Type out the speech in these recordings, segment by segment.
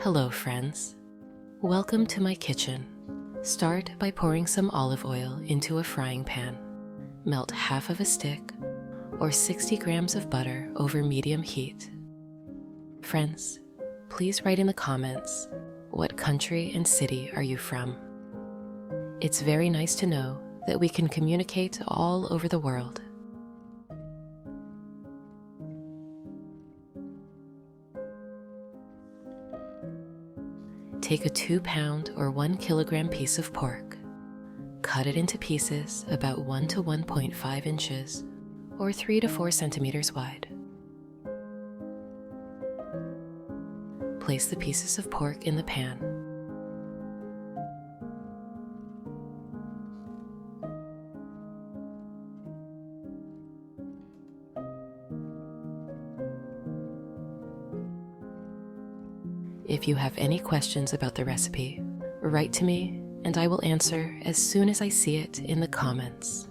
Hello friends, welcome to my kitchen. Start by pouring some olive oil into a frying pan. Melt half of a stick or 60 grams of butter over medium heat. Friends, please write in the comments, what country and city are you from? It's very nice to know that we can communicate all over the world. Take a 2-pound or 1 kilogram piece of pork. Cut it into pieces about 1 to 1.5 inches or 3 to 4 centimeters wide. Place the pieces of pork in the pan. If you have any questions about the recipe, write to me and I will answer as soon as I see it in the comments.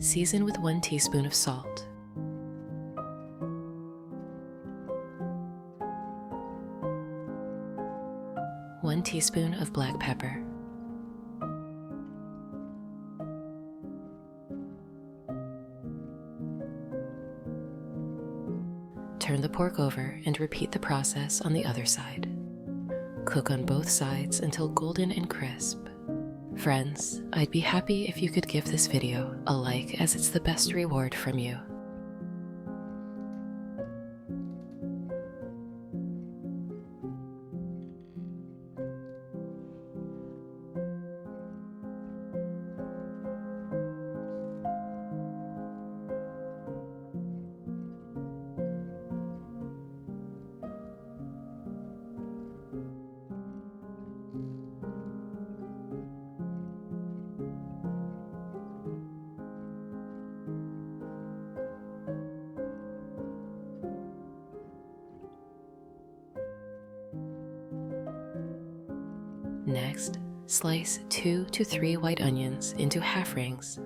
Season with 1 teaspoon of salt. One teaspoon of black pepper. Turn the pork over and repeat the process on the other side. Cook on both sides until golden and crisp. Friends, I'd be happy if you could give this video a like, as it's the best reward from you. Next, slice 2 to 3 white onions into half rings.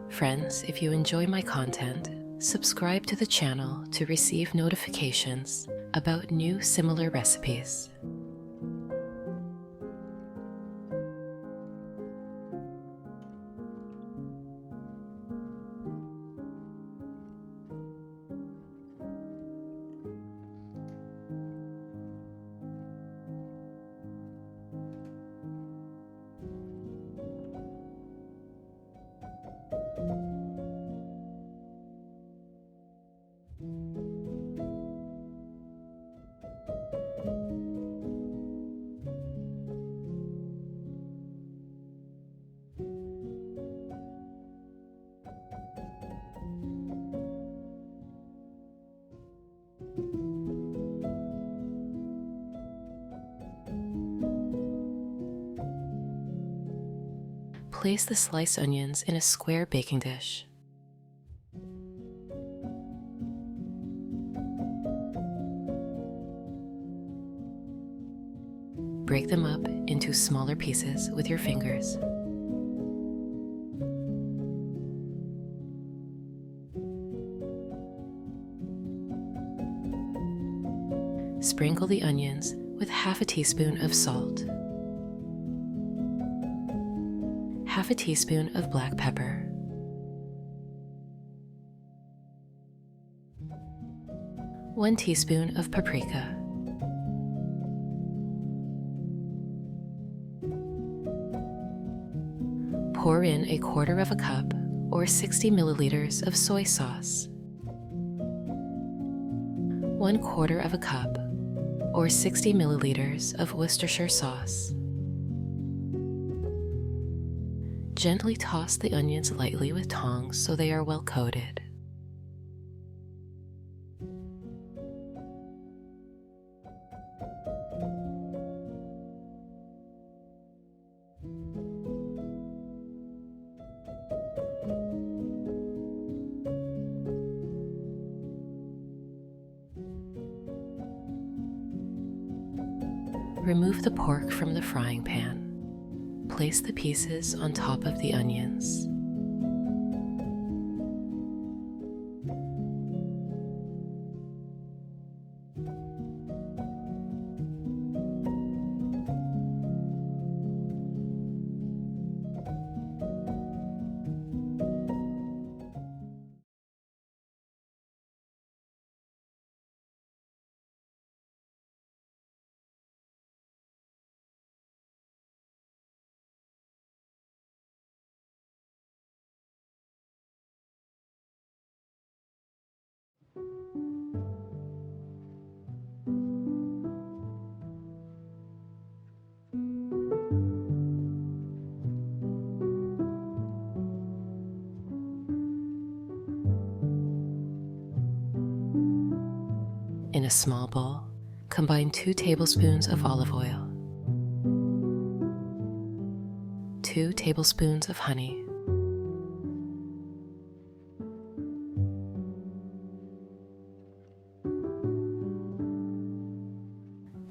Friends, if you enjoy my content, subscribe to the channel to receive notifications about new similar recipes. Place the sliced onions in a square baking dish. Break them up into smaller pieces with your fingers. Sprinkle the onions with half a teaspoon of salt, half a teaspoon of black pepper, one teaspoon of paprika, pour in a quarter of a cup or 60 milliliters of soy sauce, 1/4 of a cup or 60 milliliters of Worcestershire sauce. Gently toss the onions lightly with tongs so they are well coated. Remove the pork from the frying pan. Place the pieces on top of the onions. In a small bowl, combine 2 tablespoons of olive oil, 2 tablespoons of honey,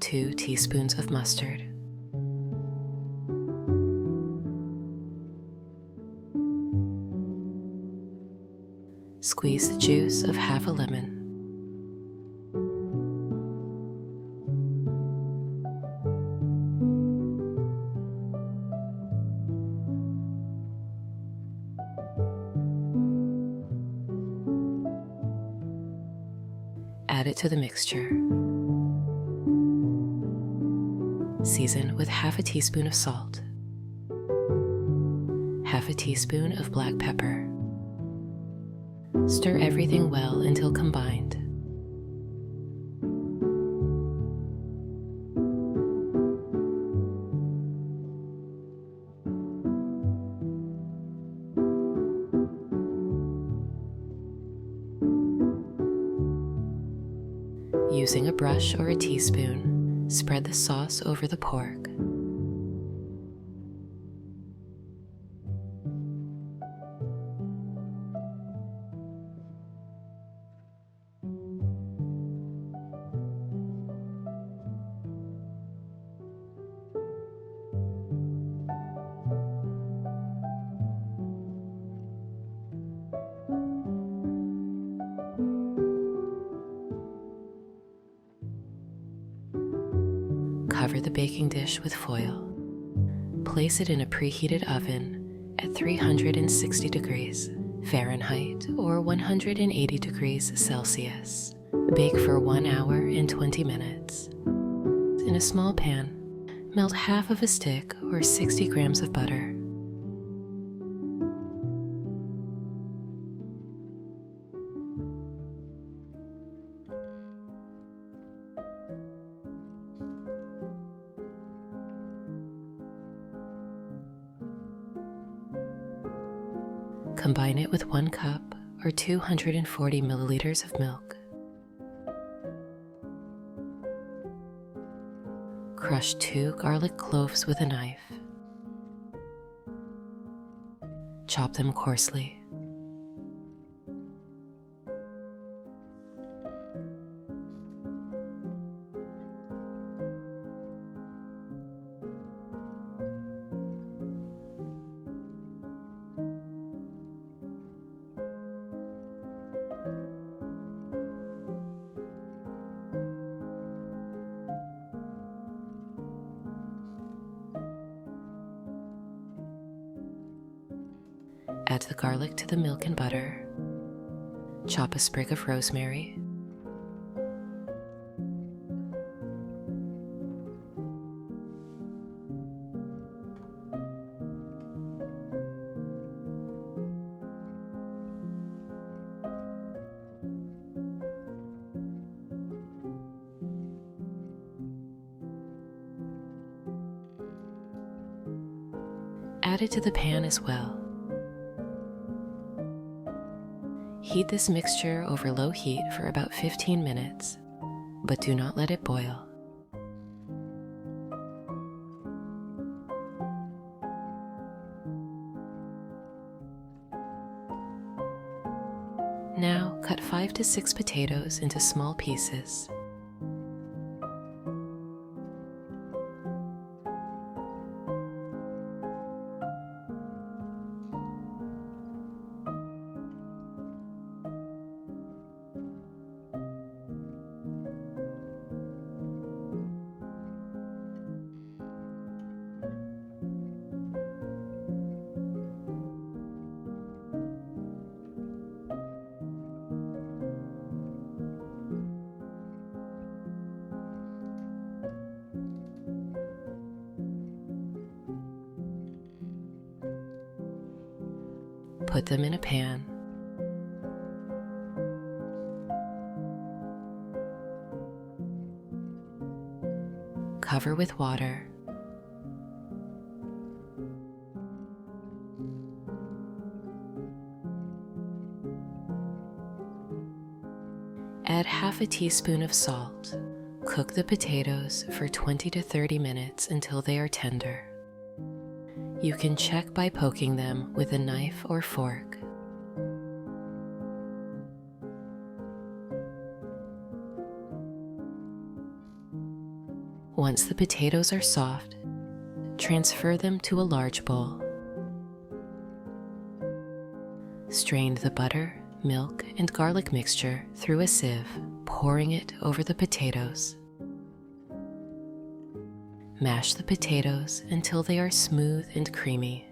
2 teaspoons of mustard, squeeze the juice of half a lemon, add it to the mixture. Season with half a teaspoon of salt, half a teaspoon of black pepper. Stir everything well until combined. Using a brush or a teaspoon, spread the sauce over the pork. Cover the baking dish with foil. Place it in a preheated oven at 360 degrees Fahrenheit or 180 degrees Celsius. Bake for 1 hour and 20 minutes. In a small pan, melt half of a stick or 60 grams of butter. Combine it with 1 cup or 240 milliliters of milk. Crush 2 garlic cloves with a knife. Chop them coarsely. Add the garlic to the milk and butter. Chop a sprig of rosemary. add it to the pan as well. Heat this mixture over low heat for about 15 minutes, but do not let it boil. Now cut 5 to 6 potatoes into small pieces. Put them in a pan. Cover with water. Add half a teaspoon of salt. Cook the potatoes for 20 to 30 minutes until they are tender. You can check by poking them with a knife or fork. Once the potatoes are soft, transfer them to a large bowl. Strain the butter, milk, and garlic mixture through a sieve, pouring it over the potatoes. Mash the potatoes until they are smooth and creamy.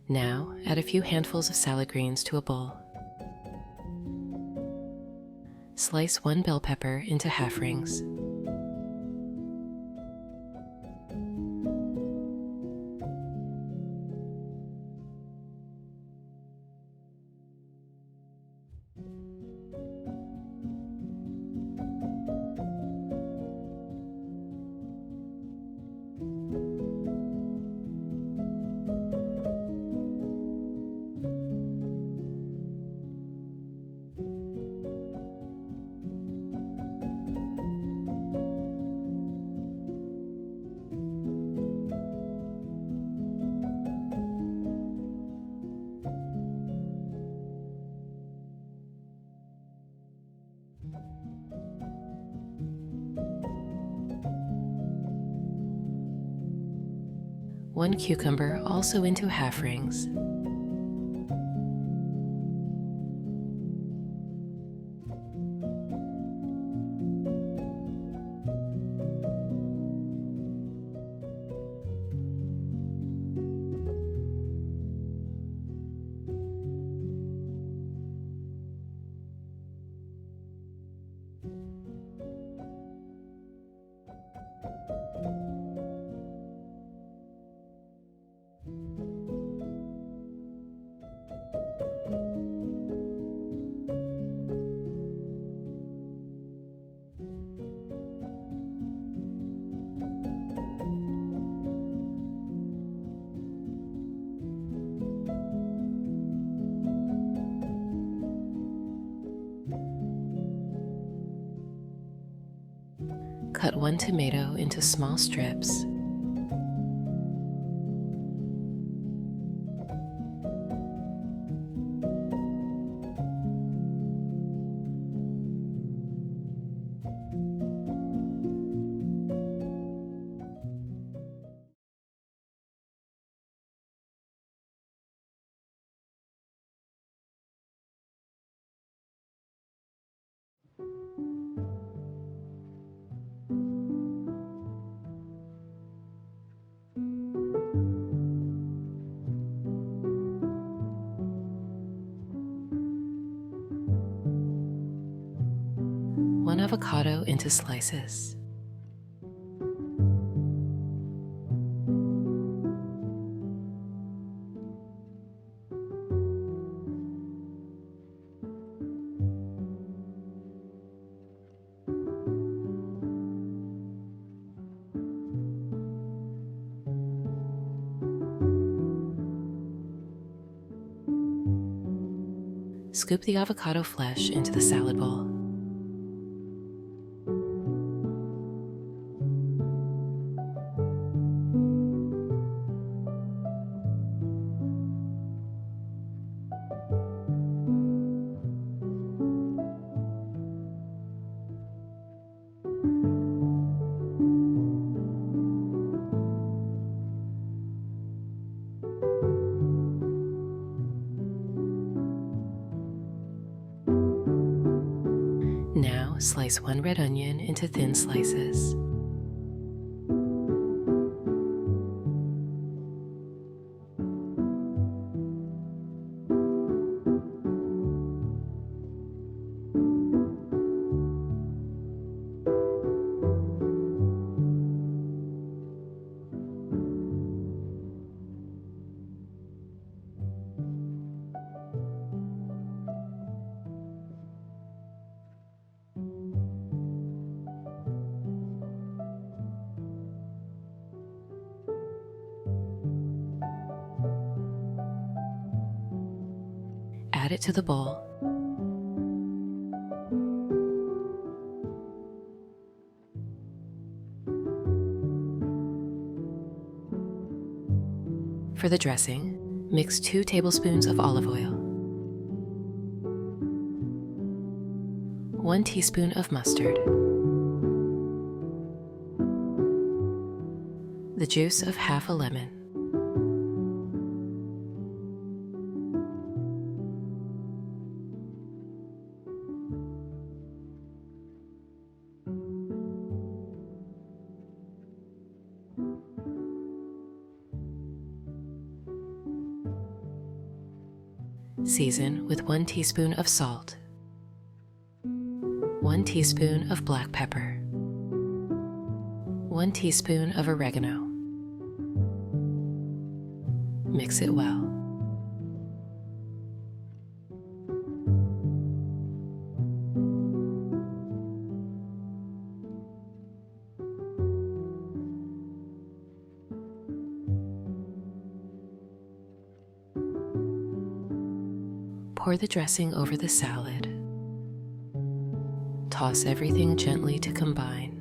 Now add a few handfuls of salad greens to a bowl. Slice 1 bell pepper into half rings. One cucumber also into half rings. Cut 1 tomato into small strips. One avocado into slices. Scoop the avocado flesh into the salad bowl. Now slice 1 red onion into thin slices. Add it to the bowl. For the dressing, mix 2 tablespoons of olive oil, 1 teaspoon of mustard, the juice of half a lemon, season with 1 teaspoon of salt, 1 teaspoon of black pepper, 1 teaspoon of oregano. Mix it well. Pour the dressing over the salad. Toss everything gently to combine.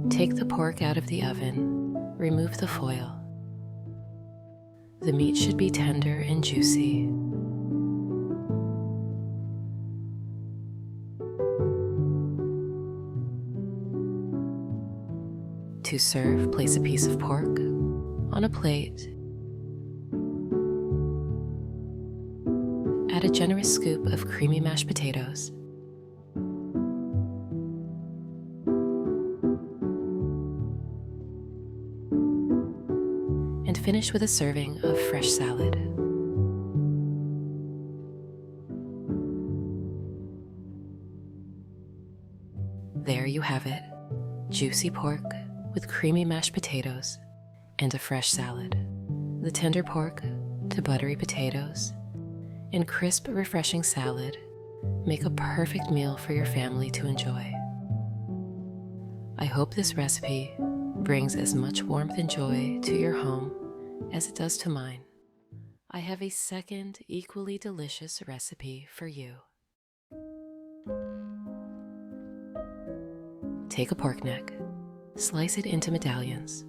Take the pork out of the oven. Remove the foil. The meat should be tender and juicy. To serve, place a piece of pork on a plate. Add a generous scoop of creamy mashed potatoes. And finish with a serving of fresh salad. There you have it, juicy pork with creamy mashed potatoes and a fresh salad. The tender pork to buttery potatoes and crisp, refreshing salad make a perfect meal for your family to enjoy. I hope this recipe brings as much warmth and joy to your home as it does to mine. I have a second equally delicious recipe for you. Take a pork neck, slice it into medallions.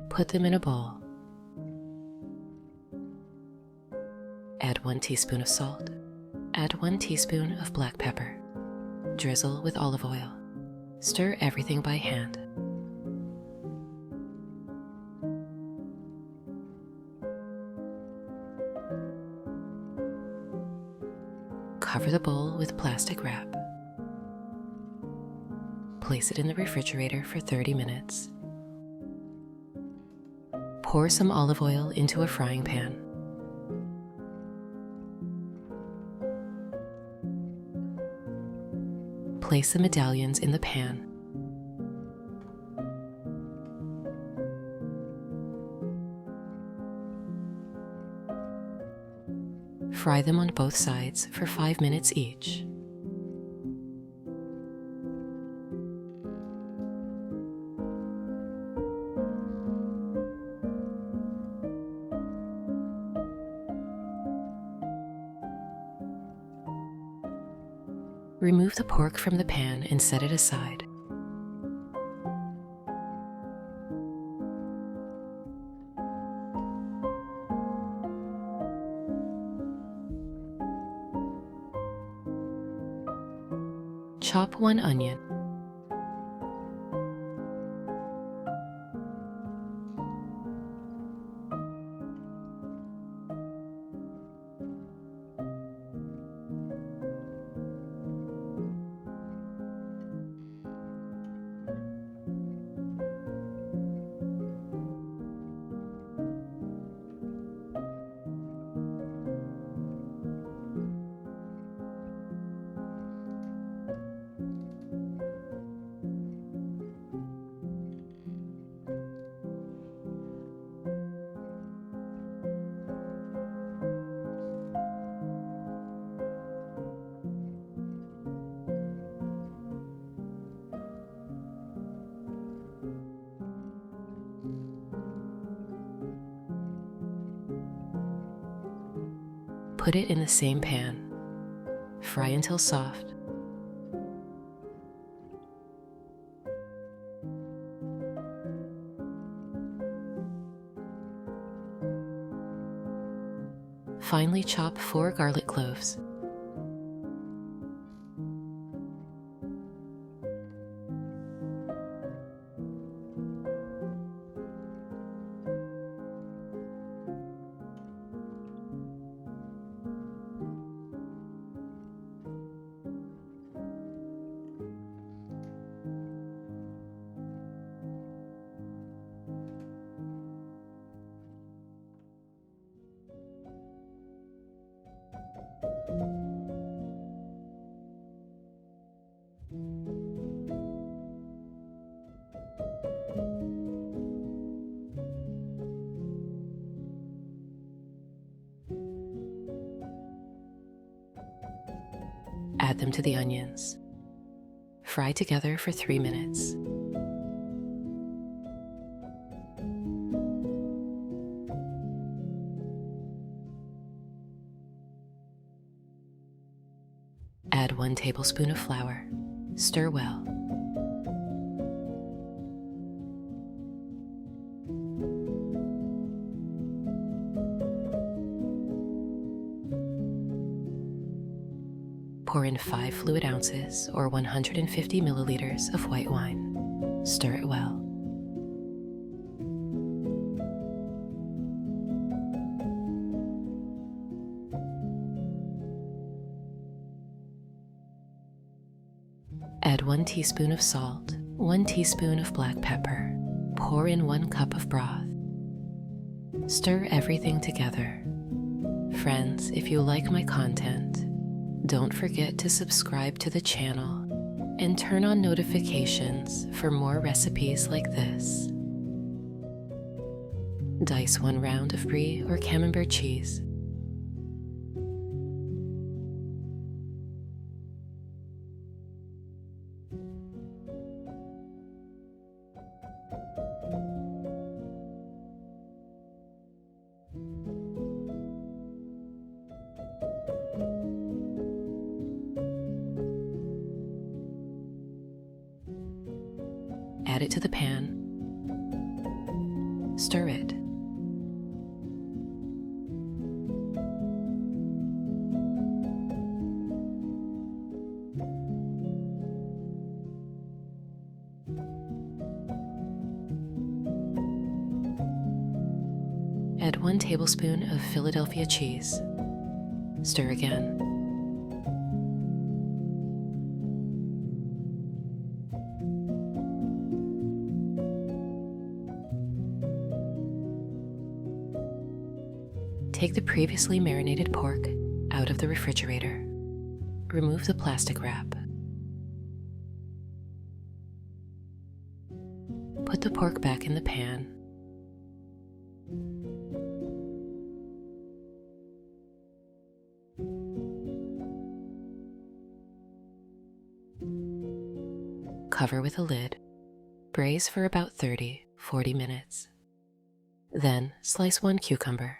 Put them in a bowl. Add 1 teaspoon of salt. Add 1 teaspoon of black pepper. Drizzle with olive oil. Stir everything by hand. Cover the bowl with plastic wrap. Place it in the refrigerator for 30 minutes. Pour some olive oil into a frying pan. Place the medallions in the pan. Fry them on both sides for 5 minutes each. Remove the pork from the pan and set it aside. Chop 1 onion. Put it in the same pan. Fry until soft. Finely chop 4 garlic cloves. Add them to the onions. Fry together for 3 minutes. Add 1 tablespoon of flour. Stir well. Pour in 5 fluid ounces or 150 milliliters of white wine. Stir it well. Add 1 teaspoon of salt, 1 teaspoon of black pepper. Pour in 1 cup of broth. Stir everything together. Friends, if you like my content, don't forget to subscribe to the channel and turn on notifications for more recipes like this. Dice 1 round of brie or camembert cheese. Add it to the pan. Stir it. Add 1 tablespoon of Philadelphia cheese. Stir again. Take the previously marinated pork out of the refrigerator. Remove the plastic wrap. Put the pork back in the pan. Cover with a lid. Braise for about 30-40 minutes. Then slice 1 cucumber.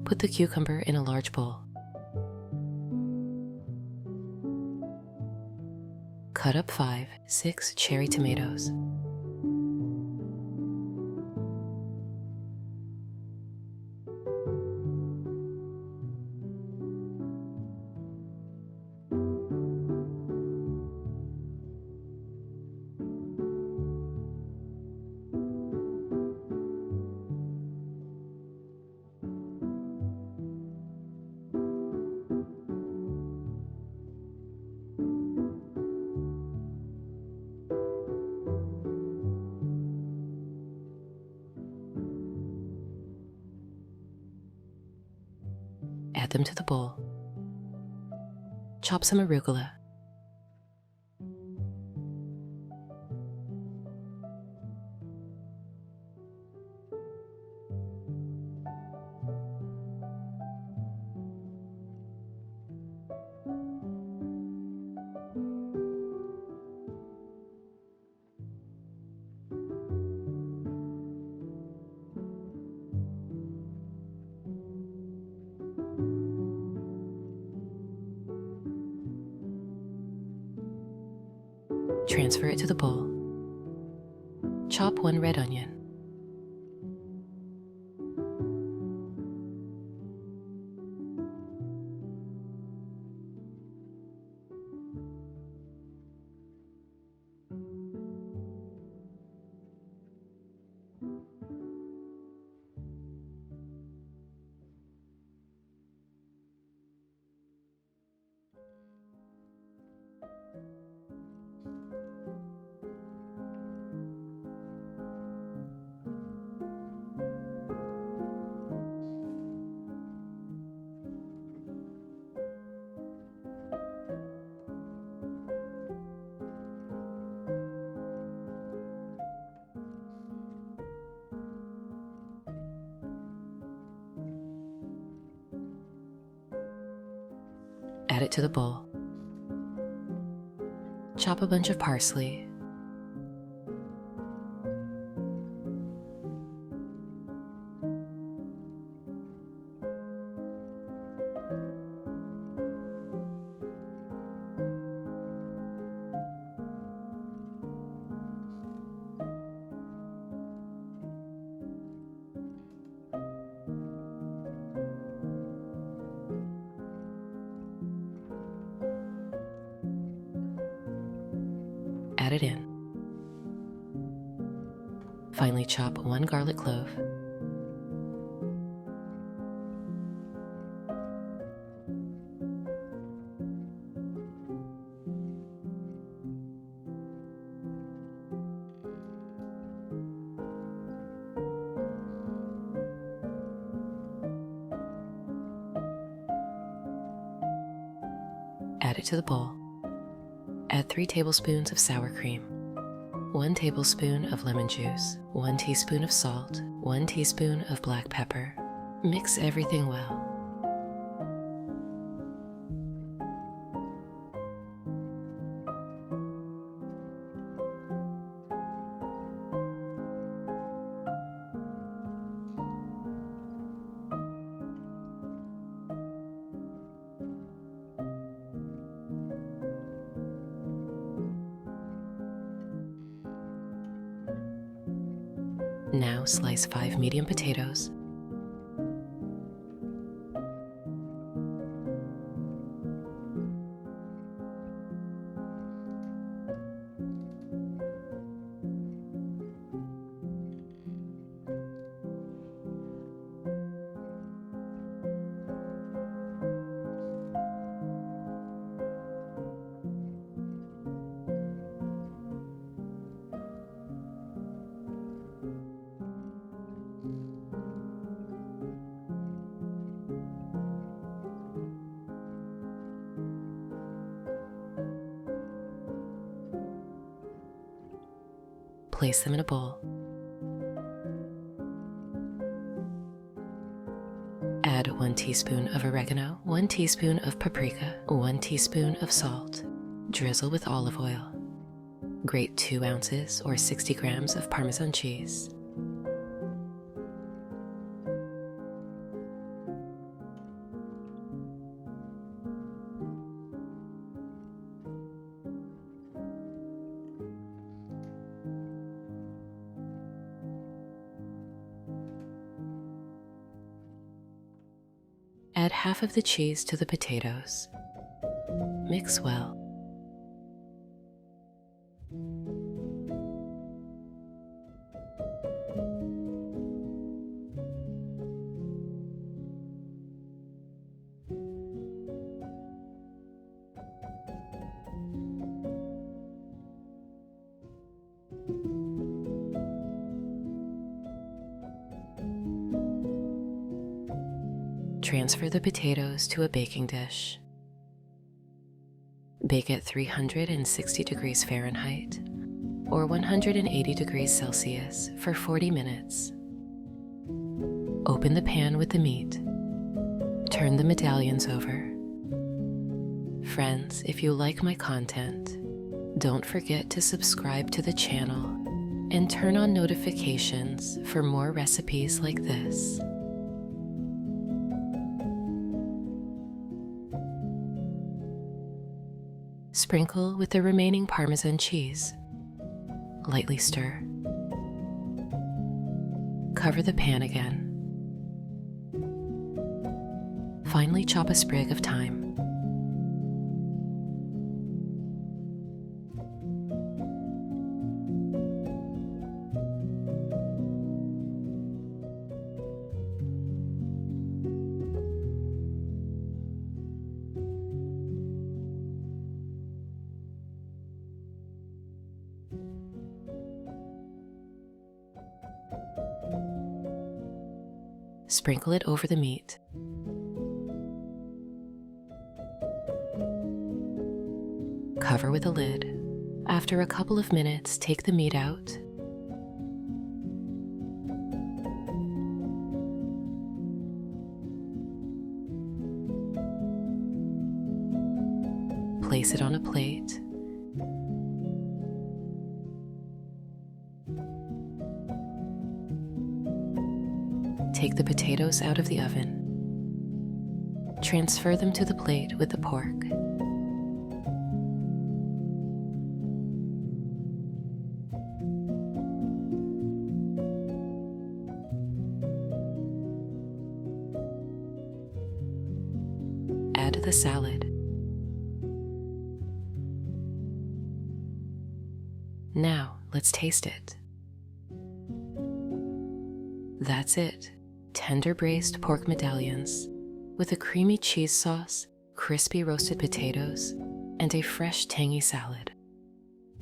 Put the cucumber in a large bowl. Cut up 5-6 cherry tomatoes. Add them to the bowl. Chop some arugula. Transfer it to the bowl. Chop 1 red onion. Add it to the bowl. Chop a bunch of parsley. Add it in. Finely chop 1 garlic clove. Add it to the bowl. Add 3 tablespoons of sour cream, 1 tablespoon of lemon juice, 1 teaspoon of salt, 1 teaspoon of black pepper. Mix everything well. Now slice 5 medium potatoes. Place them in a bowl. Add 1 teaspoon of oregano, 1 teaspoon of paprika, 1 teaspoon of salt. Drizzle with olive oil. Grate 2 ounces or 60 grams of Parmesan cheese. Add half of the cheese to the potatoes. Mix well. Transfer the potatoes to a baking dish. Bake at 360 degrees Fahrenheit or 180 degrees Celsius for 40 minutes. Open the pan with the meat. Turn the medallions over. Friends, if you like my content, don't forget to subscribe to the channel and turn on notifications for more recipes like this. Sprinkle with the remaining Parmesan cheese. Lightly stir. Cover the pan again. Finally, chop a sprig of thyme. Sprinkle it over the meat. Cover with a lid. After a couple of minutes, take the meat out. Place it on a plate. Take the potatoes out of the oven. Transfer them to the plate with the pork. Add the salad. Now, let's taste it. That's it. Tender braised pork medallions with a creamy cheese sauce, crispy roasted potatoes, and a fresh tangy salad.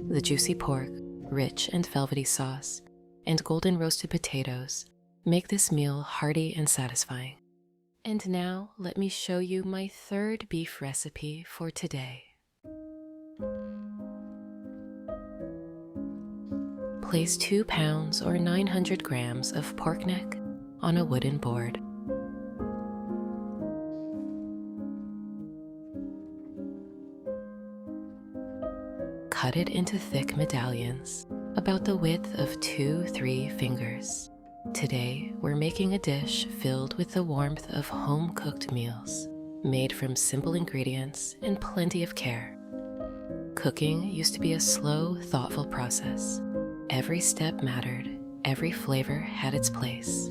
The juicy pork, rich and velvety sauce, and golden roasted potatoes make this meal hearty and satisfying. And now let me show you my third beef recipe for today. Place 2 pounds or 900 grams of pork neck on a wooden board. Cut it into thick medallions, about the width of 2-3 fingers. Today, we're making a dish filled with the warmth of home-cooked meals, made from simple ingredients and plenty of care. Cooking used to be a slow, thoughtful process. Every step mattered, every flavor had its place.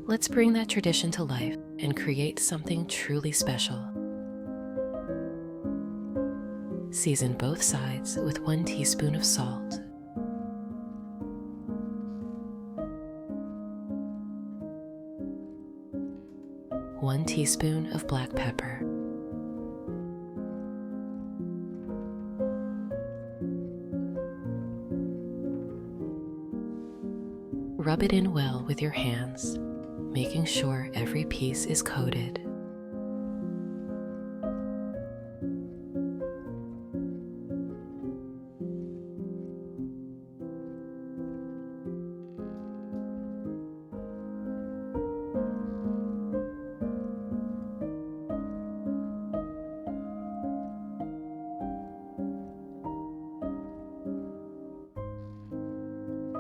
Let's bring that tradition to life and create something truly special. Season both sides with 1 teaspoon of salt. One teaspoon of black pepper. Rub it in well with your hands, making sure every piece is coated.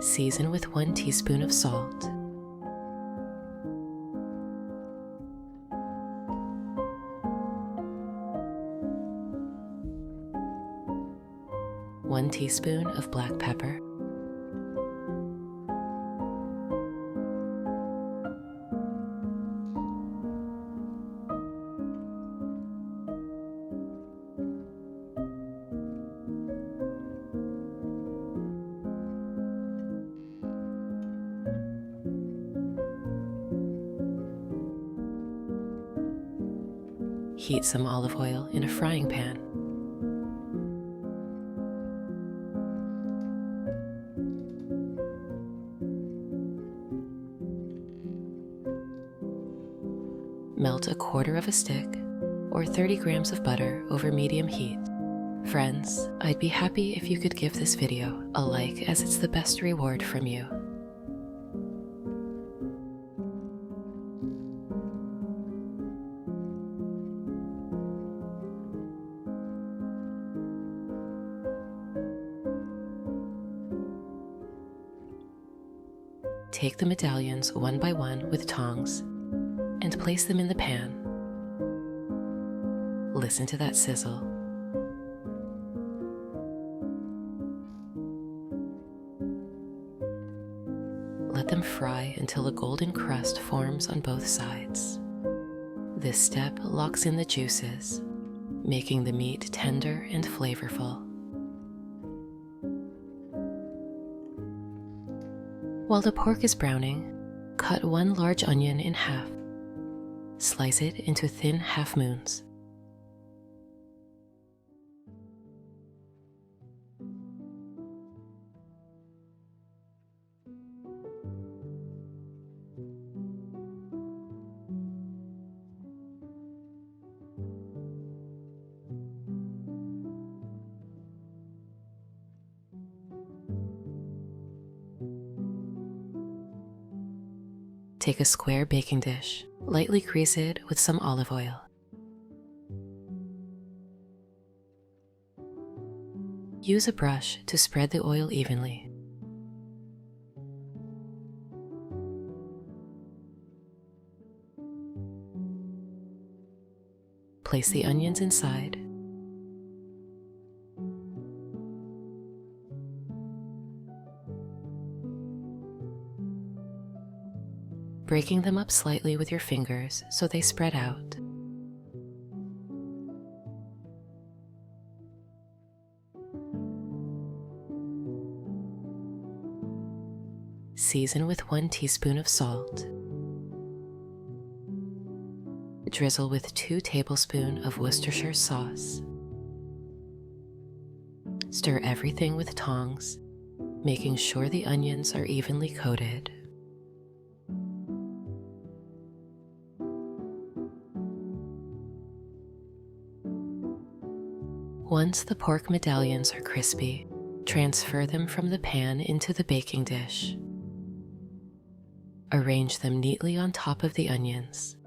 Season with 1 teaspoon of salt. One teaspoon of black pepper. Heat some olive oil in a frying pan. Melt 1/4 of a stick or 30 grams of butter over medium heat. Friends, I'd be happy if you could give this video a like, as it's the best reward from you. Take the medallions one by one with tongs and place them in the pan. Listen to that sizzle. Let them fry until a golden crust forms on both sides. This step locks in the juices, making the meat tender and flavorful. While the pork is browning, cut 1 large onion in half. Slice it into thin half moons. Take a square baking dish, lightly grease it with some olive oil. Use a brush to spread the oil evenly. Place the onions inside. Breaking them up slightly with your fingers so they spread out. Season with 1 teaspoon of salt. Drizzle with 2 tablespoons of Worcestershire sauce. Stir everything with tongs, making sure the onions are evenly coated. Once the pork medallions are crispy, transfer them from the pan into the baking dish. Arrange them neatly on top of the onions.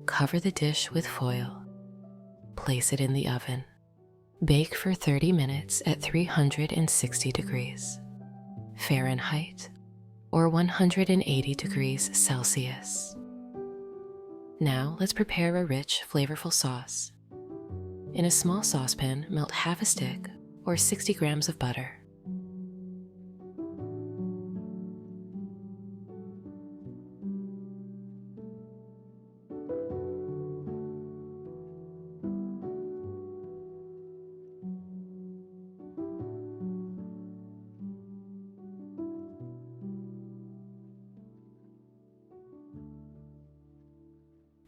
Cover the dish with foil. Place it in the oven. Bake for 30 minutes at 360 degrees Fahrenheit or 180 degrees Celsius. Now let's prepare a rich, flavorful sauce. In a small saucepan, melt half a stick or 60 grams of butter.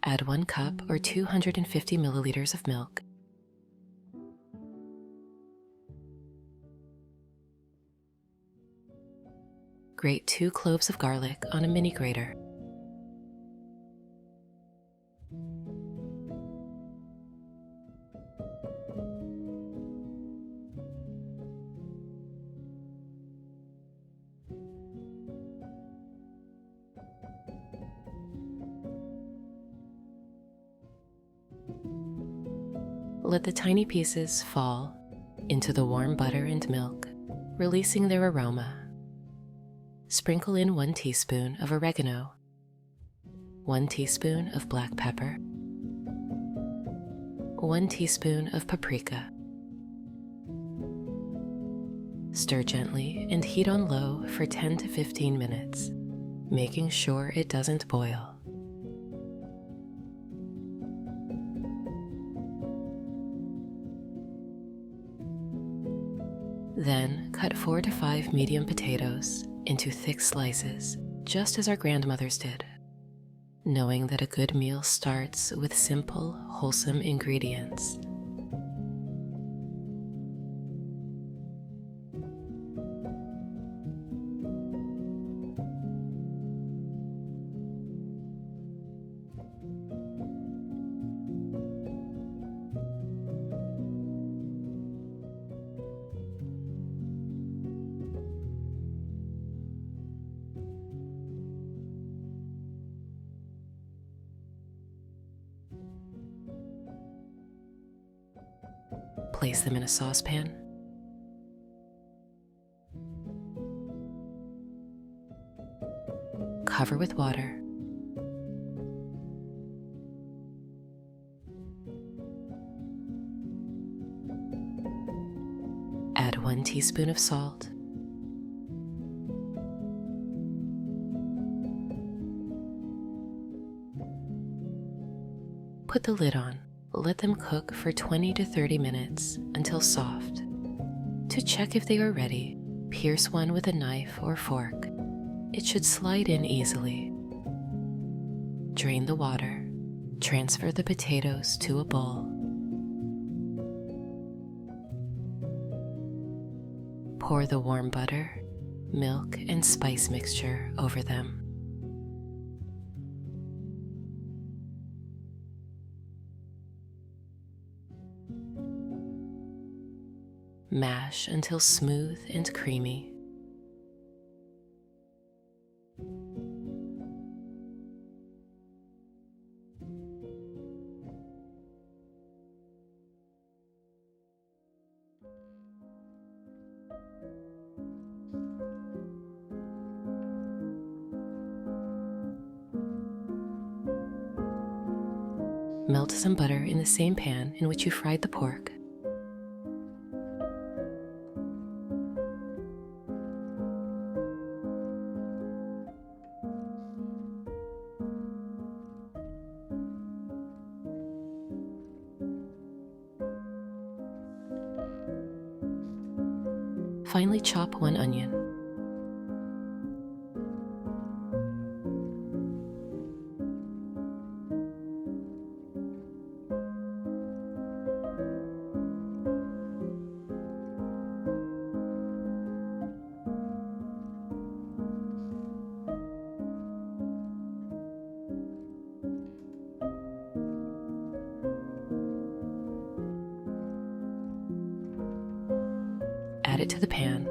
Add 1 cup or 250 milliliters of milk. Grate 2 cloves of garlic on a mini grater. Let the tiny pieces fall into the warm butter and milk, releasing their aroma. Sprinkle in 1 teaspoon of oregano, 1 teaspoon of black pepper, 1 teaspoon of paprika. Stir gently and heat on low for 10 to 15 minutes, making sure it doesn't boil. Then cut 4 to 5 medium potatoes into thick slices, just as our grandmothers did, knowing that a good meal starts with simple, wholesome ingredients. Place them in a saucepan. Cover with water. Add 1 teaspoon of salt. Put the lid on. Let them cook for 20 to 30 minutes until soft. To check if they are ready, pierce one with a knife or fork. It should slide in easily. Drain the water. Transfer the potatoes to a bowl. Pour the warm butter, milk, and spice mixture over them. Mash until smooth and creamy. Melt some butter in the same pan in which you fried the pork. Finely chop 1 onion. Add it to the pan.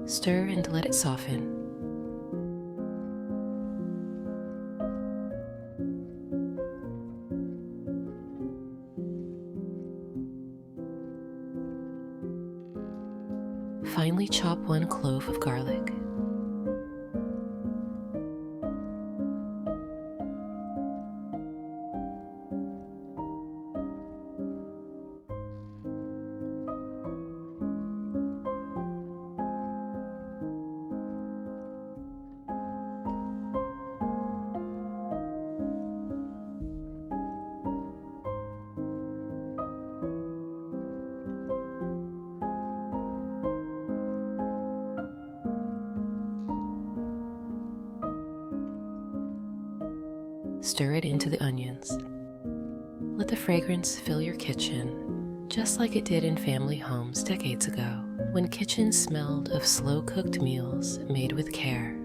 Stir and let it soften. Finely chop 1 clove of garlic. stir it into the onions. Let the fragrance fill your kitchen, just like it did in family homes decades ago, when kitchens smelled of slow-cooked meals made with care.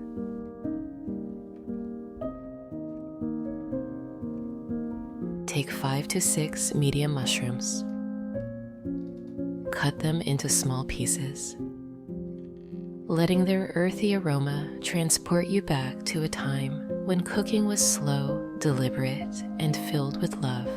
Take 5 to 6 medium mushrooms. Cut them into small pieces, letting their earthy aroma transport you back to a time when cooking was slow, deliberate, and filled with love.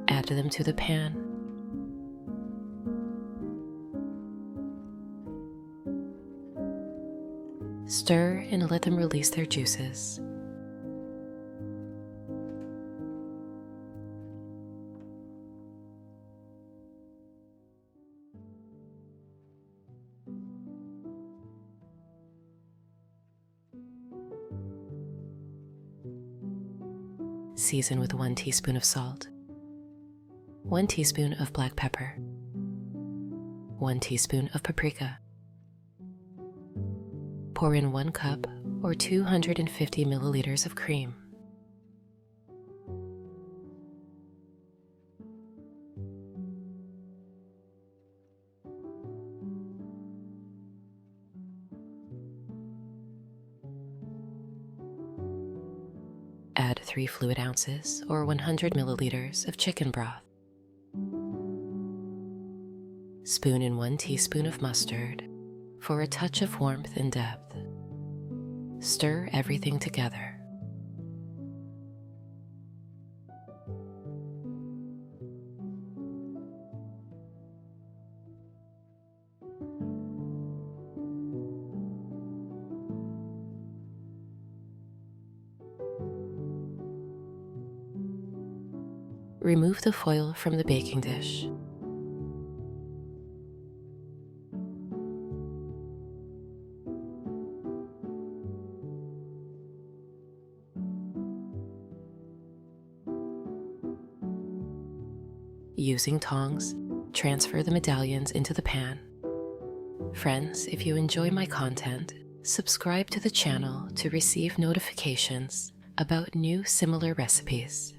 Add them to the pan. Stir and let them release their juices. Season with 1 teaspoon of salt, 1 teaspoon of black pepper, 1 teaspoon of paprika. Pour in 1 cup or 250 milliliters of cream. Add 3 fluid ounces or 100 milliliters of chicken broth. Spoon in 1 teaspoon of mustard for a touch of warmth and depth. Stir everything together. Remove the foil from the baking dish. Using tongs, transfer the medallions into the pan. Friends, if you enjoy my content, subscribe to the channel to receive notifications about new similar recipes.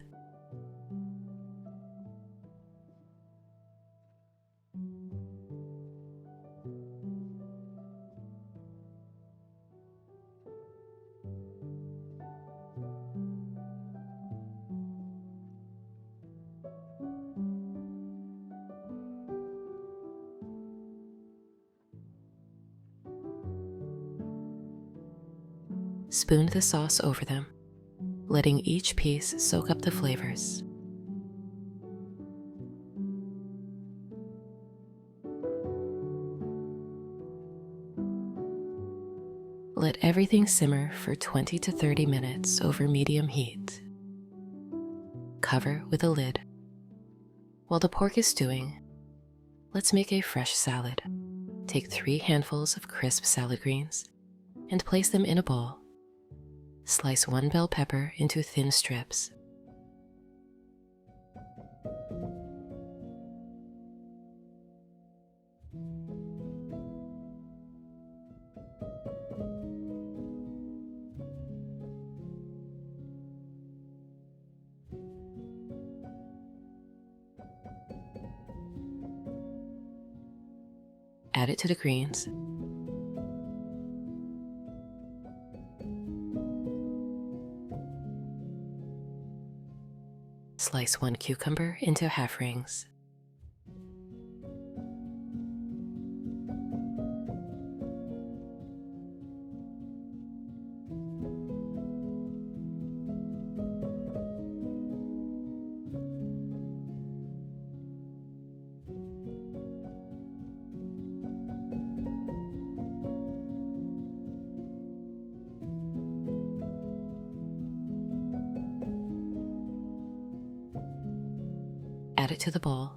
Spoon the sauce over them, letting each piece soak up the flavors. Let everything simmer for 20 to 30 minutes over medium heat. Cover with a lid. While the pork is stewing, let's make a fresh salad. Take 3 handfuls of crisp salad greens and place them in a bowl. Slice 1 bell pepper into thin strips. Add it to the greens. Slice 1 cucumber into half rings. Add it to the bowl.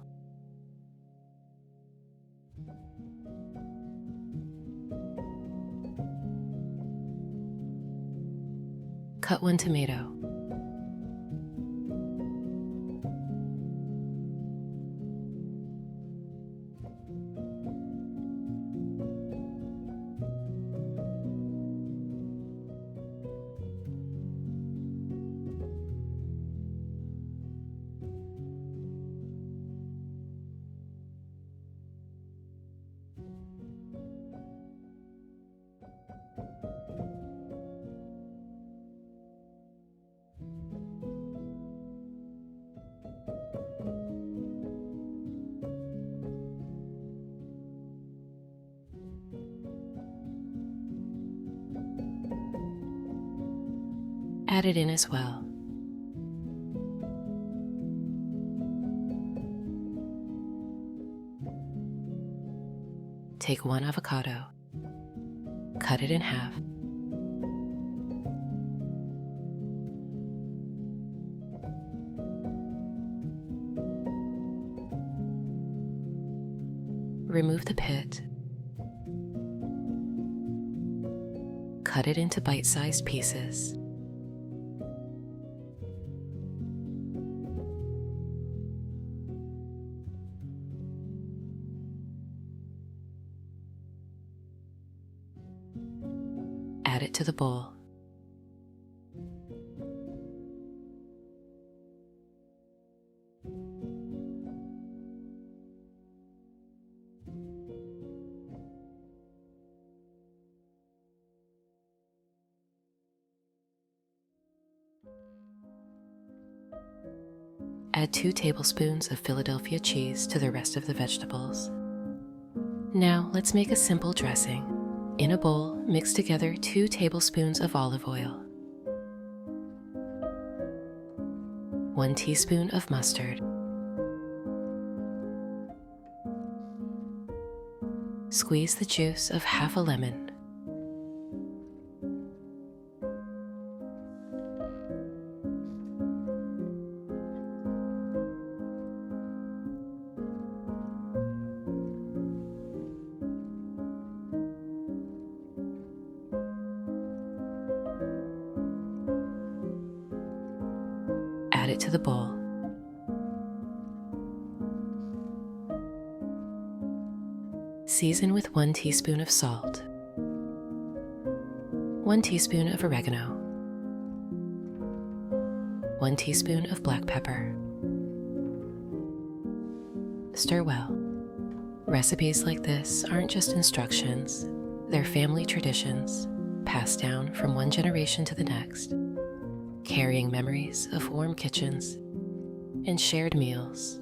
Cut 1 tomato. Add it in as well. Take 1 avocado, cut it in half. Remove the pit. Cut it into bite-sized pieces. Add it to the bowl. Add 2 tablespoons of Philadelphia cheese to the rest of the vegetables. Now let's make a simple dressing. In a bowl, mix together 2 tablespoons of olive oil, 1 teaspoon of mustard, squeeze the juice of half a lemon, add it to the bowl. Season with 1 teaspoon of salt, 1 teaspoon of oregano, 1 teaspoon of black pepper. Stir well. Recipes like this aren't just instructions, they're family traditions, passed down from one generation to the next, carrying memories of warm kitchens and shared meals.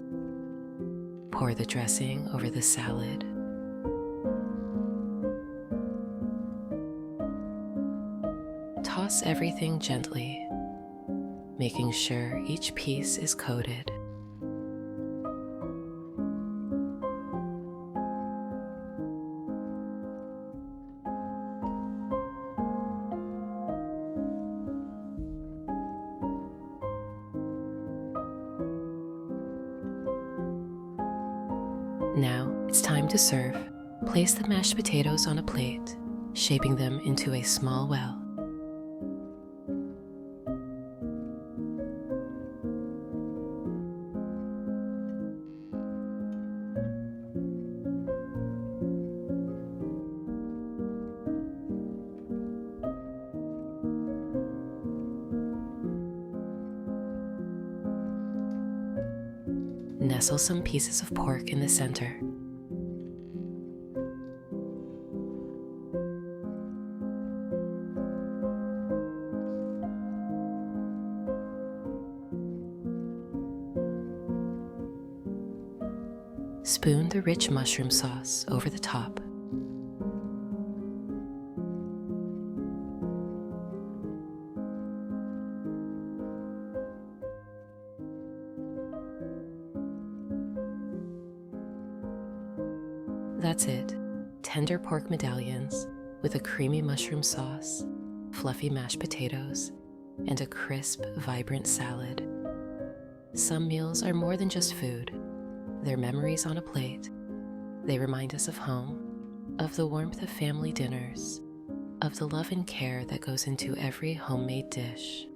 Pour the dressing over the salad. Toss everything gently, making sure each piece is coated. Now it's time to serve. Place the mashed potatoes on a plate, shaping them into a small well. Nestle some pieces of pork in the center. Spoon the rich mushroom sauce over the top. That's it. Tender pork medallions with a creamy mushroom sauce, fluffy mashed potatoes, and a crisp, vibrant salad. Some meals are more than just food. They're memories on a plate. They remind us of home, of the warmth of family dinners, of the love and care that goes into every homemade dish.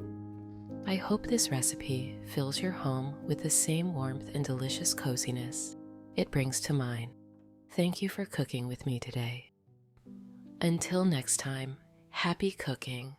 I hope this recipe fills your home with the same warmth and delicious coziness it brings to mine. Thank you for cooking with me today. Until next time, happy cooking.